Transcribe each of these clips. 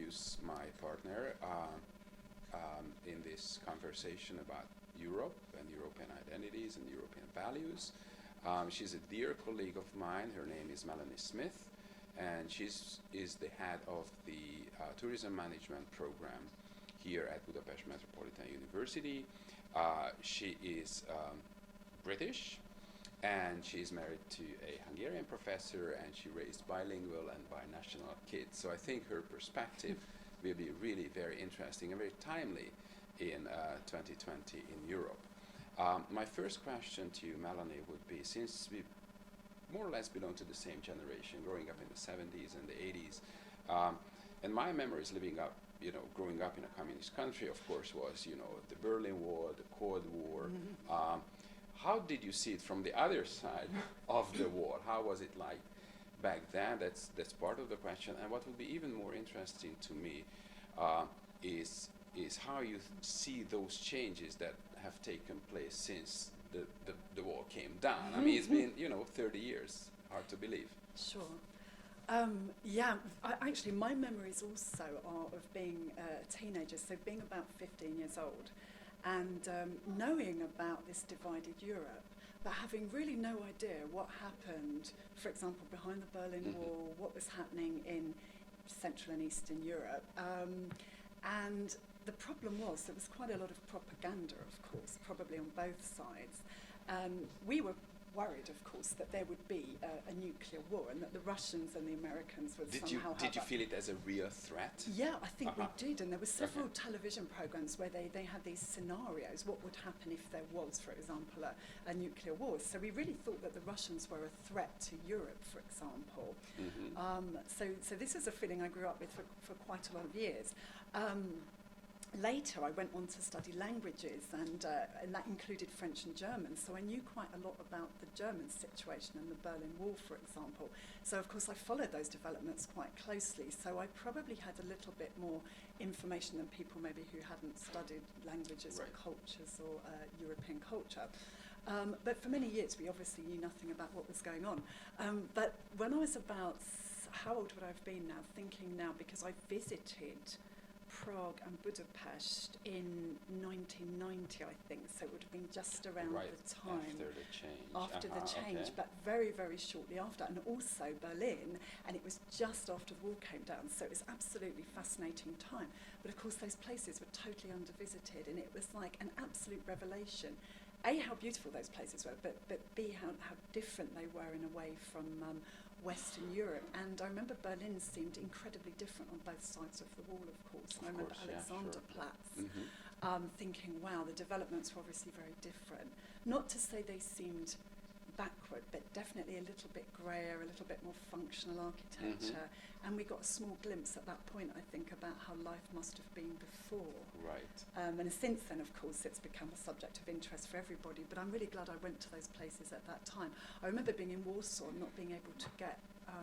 introduce my partner in this conversation about Europe and European identities and European values. She's a dear colleague of mine. Her name is Melanie Smith, and is the head of the tourism management program here at Budapest Metropolitan University. She is British, and she's married to a Hungarian professor, and she raised bilingual and binational kids. So I think her perspective will be really very interesting and very timely in 2020 in Europe. My first question to you, Melanie, would be, since we more or less belong to the same generation, growing up in the 70s and the 80s, and my memories growing up in a communist country, of course, was, the Berlin Wall, the Cold War. How did you see it from the other side of the wall? How was it like back then? That's part of the question. And what would be even more interesting to me is how you see those changes that have taken place since the wall came down. I mean, it's been 30 years. Hard to believe. Sure. Actually, my memories also are of being a teenager, so being about 15 years old, and knowing about this divided Europe, but having really no idea what happened, for example, behind the Berlin Wall, what was happening in Central and Eastern Europe. And the problem was there was quite a lot of propaganda, of course, probably on both sides. We were worried, of course, that there would be a nuclear war and that the Russians and the Americans would somehow have... Did you feel it as a real threat? Yeah, I think we did. And there were several television programs where they had these scenarios. What would happen if there was, for example, a nuclear war? So we really thought that the Russians were a threat to Europe, for example. So this is a feeling I grew up with for quite a lot of years. Later, I went on to study languages, and that included French and German, so I knew quite a lot about the German situation and the Berlin Wall, for example. So, of course, I followed those developments quite closely, so I probably had a little bit more information than people maybe who hadn't studied languages or cultures or European culture. But for many years, we obviously knew nothing about what was going on. But when I was about, how old would I have been now? Thinking now, because I visited Prague and Budapest in 1990, I think, so it would have been just around the time after the change, but very, very shortly after, and also Berlin, and it was just after the wall came down, so it was absolutely fascinating time. But of course those places were totally undervisited, and it was like an absolute revelation. A, how beautiful those places were, but B, how different they were in a way from Western Europe. And I remember Berlin seemed incredibly different on both sides of the wall, of course. And I remember Alexanderplatz thinking, wow, the developments were obviously very different. Not to say they seemed backward, but definitely a little bit greyer, a little bit more functional architecture. And we got a small glimpse at that point, I think, about how life must have been before. And since then, of course, it's become a subject of interest for everybody, but I'm really glad I went to those places at that time. I remember being in Warsaw and not being able to get a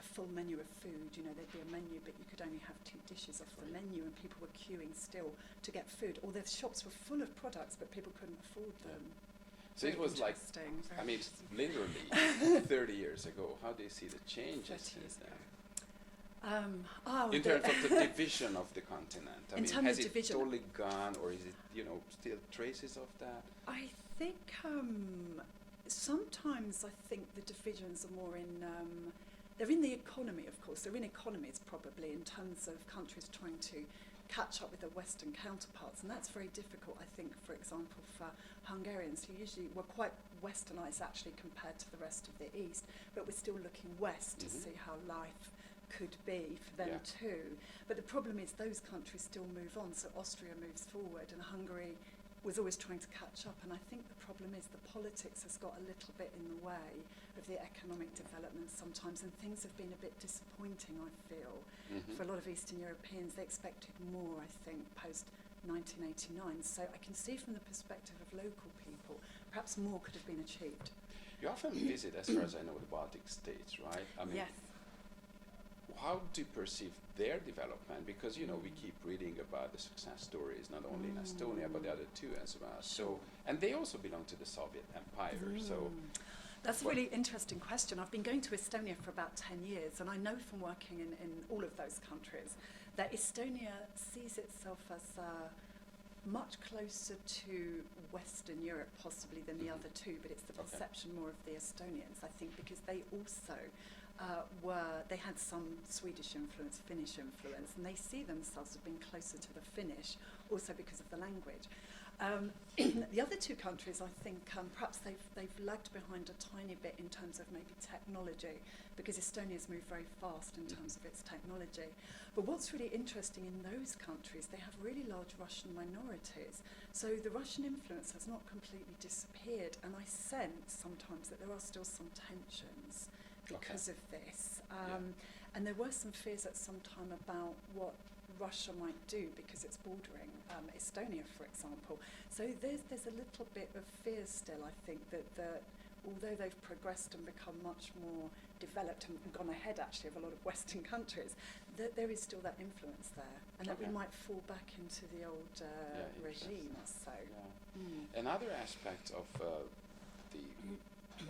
full menu of food. There'd be a menu, but you could only have 2 dishes off the menu, and people were queuing still to get food. Or their shops were full of products, but people couldn't afford them. So it was like, I mean, literally 30 years ago. How do you see the changes since then? In terms of the division of the continent, I mean, has it totally gone, or is it, still traces of that? I think sometimes I think the divisions are more in, they're in the economy, of course. They're in economies probably, in terms of countries trying to catch up with their Western counterparts, and that's very difficult, I think, for example, for Hungarians, who usually were quite Westernized actually compared to the rest of the East, but we're still looking west to see how life could be for them too. But the problem is those countries still move on, so Austria moves forward, and Hungary was always trying to catch up, and I think the problem is the politics has got a little bit in the way of the economic development sometimes, and things have been a bit disappointing, I feel. For a lot of Eastern Europeans, they expected more, I think, post 1989. So I can see from the perspective of local people, perhaps more could have been achieved. You often visit, as far as I know, the Baltic states, right? I mean, yes. How do you perceive their development? Because, we keep reading about the success stories, not only in Estonia, but the other two as well. So, and they also belong to the Soviet Empire. So, That's a really interesting question. I've been going to Estonia for about 10 years, and I know from working in all of those countries that Estonia sees itself as much closer to Western Europe possibly than the other two, but it's the perception more of the Estonians, I think, because they also they had some Swedish influence, Finnish influence, and they see themselves as being closer to the Finnish, also because of the language. The other two countries, I think, perhaps they've lagged behind a tiny bit in terms of maybe technology, because Estonia's moved very fast in terms of its technology. But what's really interesting in those countries, they have really large Russian minorities. So the Russian influence has not completely disappeared, and I sense sometimes that there are still some tensions because of this. And there were some fears at some time about what Russia might do because it's bordering Estonia, for example. So there's a little bit of fear still, I think, that although they've progressed and become much more developed and gone ahead actually of a lot of Western countries, that there is still that influence there, and that we might fall back into the old regime or so. Another aspect of the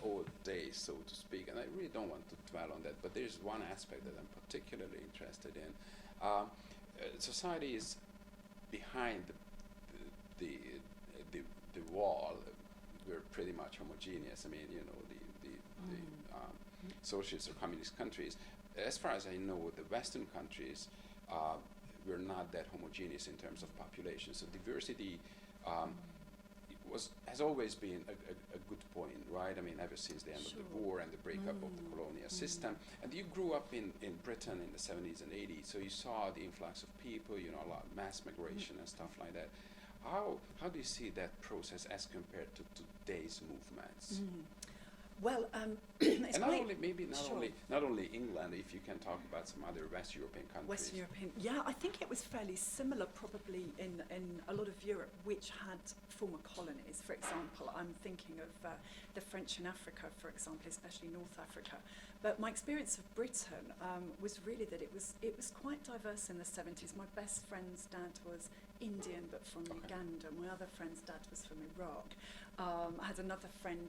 old days, so to speak, and I really don't want to dwell on that, but there's one aspect that I'm particularly interested in. Society is behind the wall. We're pretty much homogeneous. I mean, you know, the socialist or communist countries. As far as I know, the Western countries, we're not that homogeneous in terms of population. So diversity has always been a good point, right? I mean, ever since the end of the war and the breakup of the colonial system. And you grew up in Britain in the 70s and 80s, so you saw the influx of people, you know, a lot of mass migration and stuff like that. How do you see that process as compared to today's movements? Well, and not only England, if you can talk about some other West European countries. Western European, yeah, I think it was fairly similar probably in a lot of Europe which had former colonies. For example, I'm thinking of the French in Africa, for example, especially North Africa. But my experience of Britain was really that it was quite diverse in the 70s. My best friend's dad was Indian but from Uganda. My other friend's dad was from Iraq. I had another friend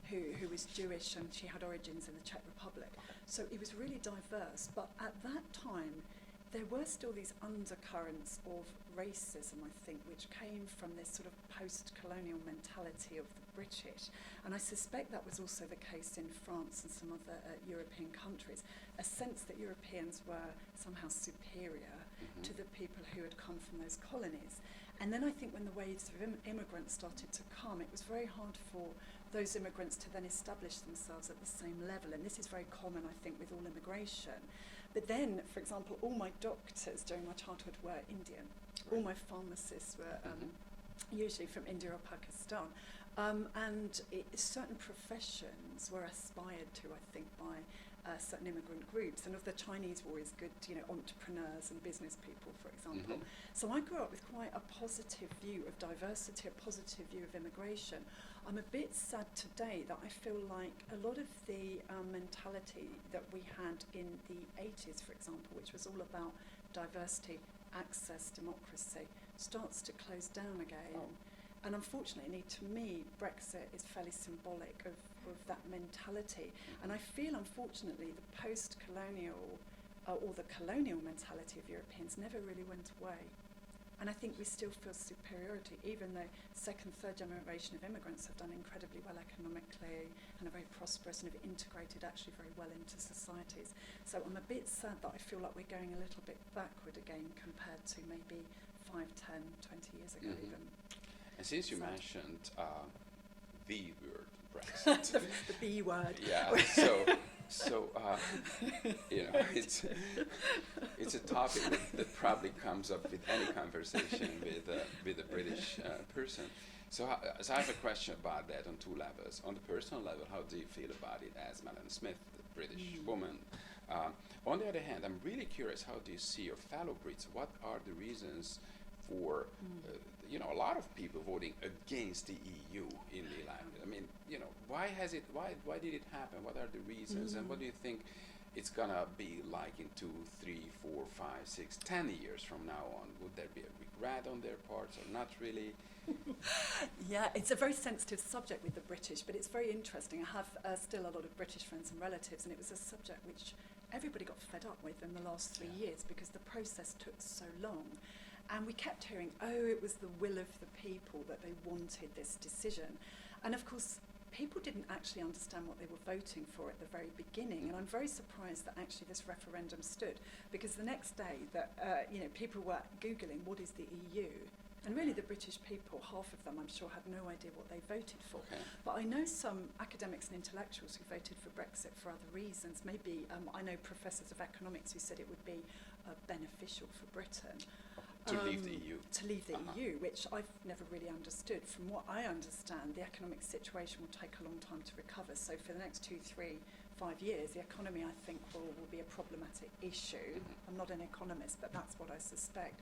who was Jewish, and she had origins in the Czech Republic. So it was really diverse, but at that time there were still these undercurrents of racism, I think, which came from this sort of post-colonial mentality of the British. And I suspect that was also the case in France and some other European countries, a sense that Europeans were somehow superior to the people who had come from those colonies. And then I think when the waves of immigrants started to come, it was very hard for those immigrants to then establish themselves at the same level. And this is very common, I think, with all immigration. But then, for example, all my doctors during my childhood were Indian. All my pharmacists were usually from India or Pakistan. And certain professions were aspired to, I think, by certain immigrant groups. And of the Chinese were always good, you know, entrepreneurs and business people, for example. So I grew up with quite a positive view of diversity, a positive view of immigration. I'm a bit sad today that I feel like a lot of the mentality that we had in the 80s, for example, which was all about diversity, access, democracy, starts to close down again. And unfortunately, to me, Brexit is fairly symbolic of that mentality. And I feel, unfortunately, the post-colonial or the colonial mentality of Europeans never really went away. And I think we still feel superiority, even though second, third generation of immigrants have done incredibly well economically and are very prosperous and have integrated actually very well into societies. So I'm a bit sad that I feel like we're going a little bit backward again compared to maybe 5, 10, 20 years ago even. And since you mentioned the word Brexit. the B word. Yeah, so you know, it's a topic that probably comes up with any conversation with a British person. So I have a question about that on two levels. On the personal level, how do you feel about it as Melanie Smith, the British woman? On the other hand, I'm really curious, how do you see your fellow Brits? What are the reasons for you know, a lot of people voting against the EU in the election? I mean, you know, why did it happen? What are the reasons? And what do you think it's gonna be like in 2, 3, 4, 5, 6, 10 years from now on? Would there be a regret on their parts or not really? Yeah, it's a very sensitive subject with the British, but it's very interesting. I have still a lot of British friends and relatives, and it was a subject which everybody got fed up with in the last 3 years because the process took so long. And we kept hearing, oh, it was the will of the people that they wanted this decision. And of course, people didn't actually understand what they were voting for at the very beginning. And I'm very surprised that actually this referendum stood, because the next day that people were Googling, what is the EU? And really the British people, half of them I'm sure had no idea what they voted for. Okay. But I know some academics and intellectuals who voted for Brexit for other reasons. Maybe I know professors of economics who said it would be beneficial for Britain. To leave the EU. To leave the EU, which I've never really understood. From what I understand, the economic situation will take a long time to recover. So for the next 2, 3, 5 years, the economy, I think, will be a problematic issue. I'm not an economist, but that's what I suspect.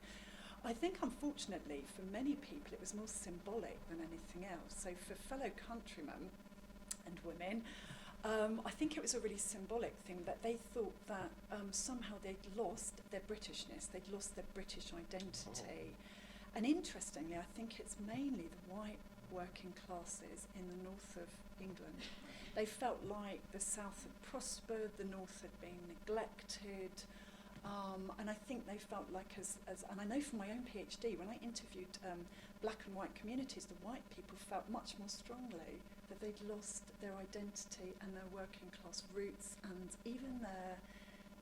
I think, unfortunately, for many people, it was more symbolic than anything else. So for fellow countrymen and women, I think it was a really symbolic thing that they thought that somehow they'd lost their Britishness, they'd lost their British identity. And interestingly, I think it's mainly the white working classes in the north of England. They felt like the south had prospered, the north had been neglected. And I think they felt like, and I know from my own PhD, when I interviewed black and white communities, the white people felt much more strongly that they'd lost their identity and their working class roots and even their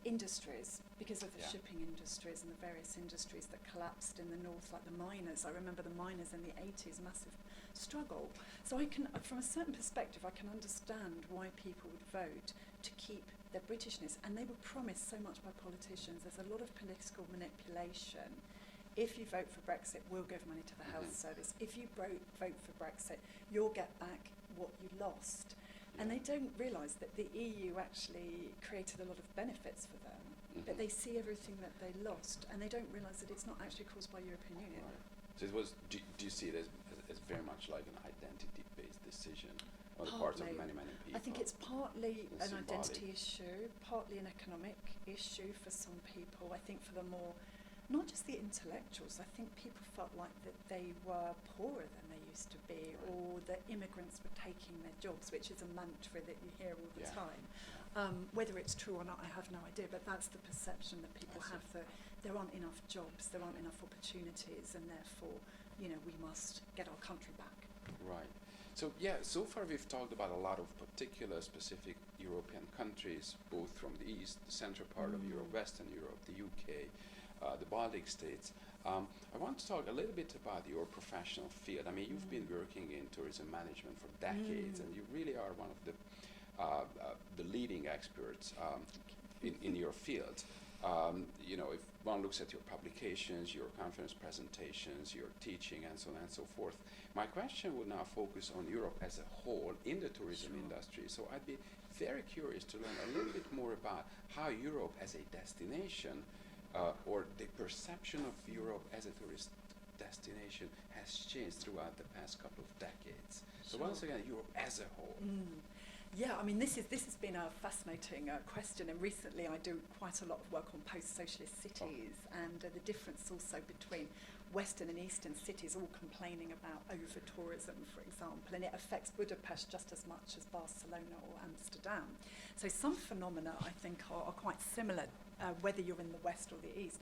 industries, because of the shipping industries and the various industries that collapsed in the north, like the miners. I remember the miners in the 80s, massive struggle. So I can, from a certain perspective, I can understand why people would vote to keep their Britishness, and they were promised so much by politicians. There's a lot of political manipulation. If you vote for Brexit, we'll give money to the health service. If you vote for Brexit, you'll get back what you lost. And they don't realise that the EU actually created a lot of benefits for them, but they see everything that they lost, and they don't realise that it's not actually caused by European Union. Right. So it was. Do you see it as very much like an identity-based decision on the parts of many people? I think it's partly an symbolic identity issue, partly an economic issue for some people. I think for the more, not just the intellectuals, I think people felt like that they were poorer than they used to be, or that immigrants were taking their jobs, which is a mantra that you hear all the time. Whether it's true or not, I have no idea, but that's the perception that people have, that there aren't enough jobs, there aren't enough opportunities, and therefore, we must get our country back. Right. So so far we've talked about a lot of particular specific European countries, both from the east, the central part of Europe, Western Europe, the UK, the Baltic states. I want to talk a little bit about your professional field. I mean, you've been working in tourism management for decades, and you really are one of the leading experts in your field. If one looks at your publications, your conference presentations, your teaching, and so on and so forth, my question would now focus on Europe as a whole in the tourism industry. So I'd be very curious to learn a little bit more about how Europe as a destination, or the perception of Europe as a tourist destination, has changed throughout the past couple of decades. So once again, Europe as a whole. Yeah, I mean, this has been a fascinating question, and recently I do quite a lot of work on post-socialist cities and the difference also between Western and Eastern cities all complaining about over-tourism, for example, and it affects Budapest just as much as Barcelona or Amsterdam. So some phenomena, I think, are quite similar, whether you're in the West or the East.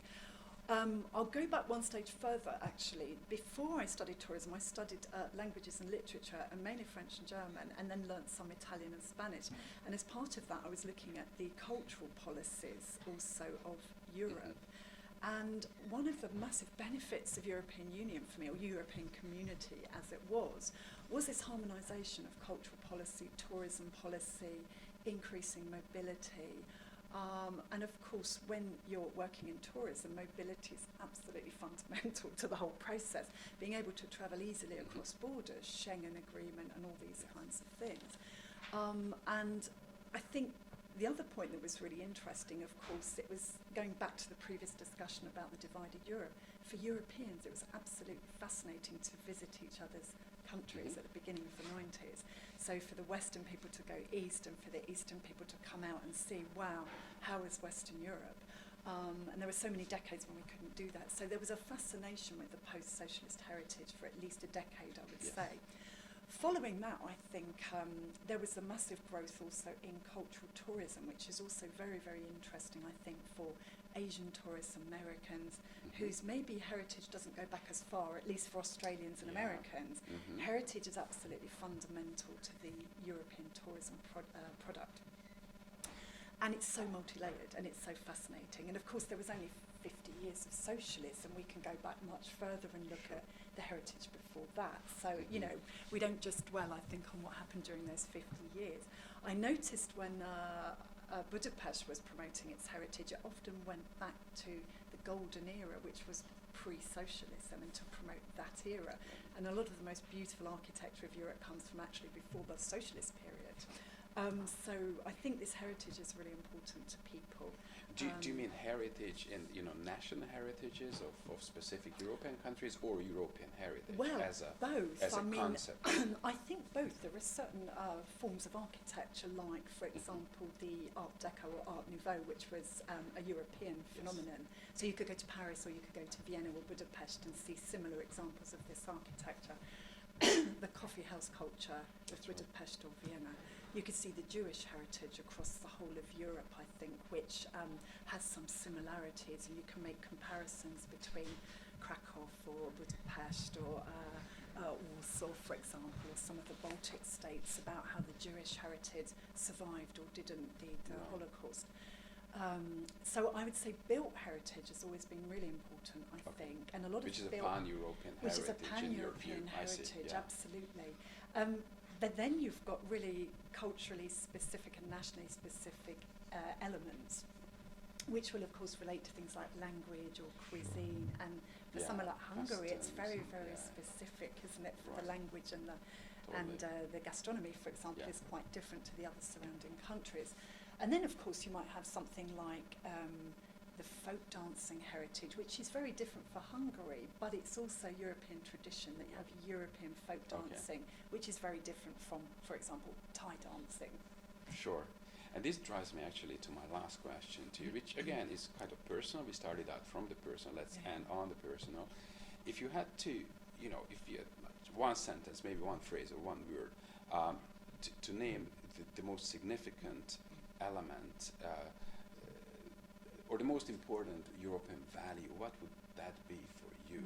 I'll go back one stage further, actually. Before I studied tourism, I studied languages and literature, and mainly French and German, and then learnt some Italian and Spanish. And as part of that, I was looking at the cultural policies also of Europe. And one of the massive benefits of European Union for me, or European community as it was this harmonisation of cultural policy, tourism policy, increasing mobility. And of course, when you're working in tourism, mobility is absolutely fundamental to the whole process. Being able to travel easily across borders, Schengen Agreement, and all these kinds of things. And I think the other point that was really interesting, of course, it was going back to the previous discussion about the divided Europe. For Europeans, it was absolutely fascinating to visit each other's countries at the beginning of the 90s. So for the Western people to go east and for the Eastern people to come out and see, wow, how is Western Europe? And there were so many decades when we couldn't do that. So there was a fascination with the post-socialist heritage for at least a decade, I would say. Following that, I think there was a massive growth also in cultural tourism, which is also very, very interesting, I think, for Asian tourists, Americans, whose maybe heritage doesn't go back as far, at least for Australians and Americans. Heritage is absolutely fundamental to the European tourism product. And it's so multi-layered and it's so fascinating. And of course, there was only 50 years of socialism. We can go back much further and look at the heritage before that. So, you know, we don't just dwell, I think, on what happened during those 50 years. I noticed when Budapest was promoting its heritage, it often went back to the golden era, which was pre-socialism, and to promote that era. And a lot of the most beautiful architecture of Europe comes from actually before the socialist period. So I think this heritage is really important to people. Do you mean heritage in, you know, national heritages of specific European countries, or European heritage well, as a both. as a I mean, concept? I think both. There are certain forms of architecture, like, for example, the Art Deco or Art Nouveau, which was a European phenomenon. So you could go to Paris or you could go to Vienna or Budapest and see similar examples of this architecture. The coffee house culture of Budapest or Vienna. You could see the Jewish heritage across the whole of Europe, I think, which has some similarities, and you can make comparisons between Krakow or Budapest or Warsaw, for example, or some of the Baltic states, about how the Jewish heritage survived or didn't the Holocaust. So I would say built heritage has always been really important, I think, and a lot Which of is a pan-European heritage. Which is a pan-European heritage, absolutely. But then you've got really culturally specific and nationally specific elements, which will of course relate to things like language or cuisine. And for somewhere like Hungary, it's very, very specific, isn't it? For the language and the gastronomy, for example, is quite different to the other surrounding countries. And then, of course, you might have something like the folk dancing heritage, which is very different for Hungary, but it's also European tradition, that you have European folk dancing, which is very different from, for example, Thai dancing. Sure. And this drives me actually to my last question to you, which again is kind of personal. We started out from the personal, let's end on the personal. If you had to, you know, if you had one sentence, maybe one phrase or one word, to name the most significant element or the most important European value, what would that be for you?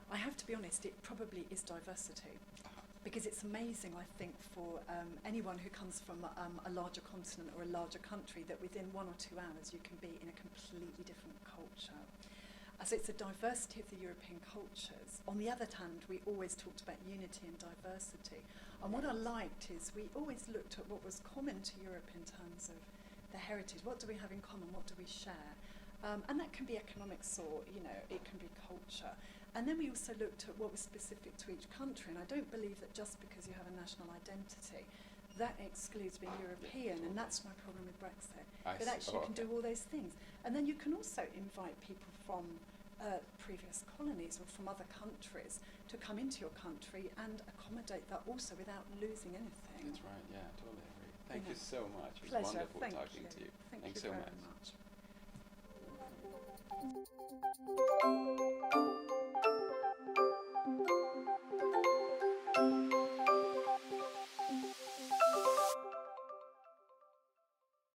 I have to be honest, it probably is diversity. Because it's amazing, I think, for anyone who comes from a larger continent or a larger country, that within 1 or 2 hours you can be in a completely different culture. So it's a diversity of the European cultures. On the other hand, we always talked about unity and diversity. And what I liked is we always looked at what was common to Europe in terms of the heritage. What do we have in common? What do we share? And that can be economics, or, you know, it can be culture. And then we also looked at what was specific to each country. And I don't believe that just because you have a national identity, that excludes being European. And that's my problem with Brexit. But actually you can do all those things. And then you can also invite people from previous colonies or from other countries to come into your country and accommodate that also without losing anything. That's right, yeah, totally agree. Thank you so much. It was Pleasure. wonderful talking to you. Thank you so very much. much.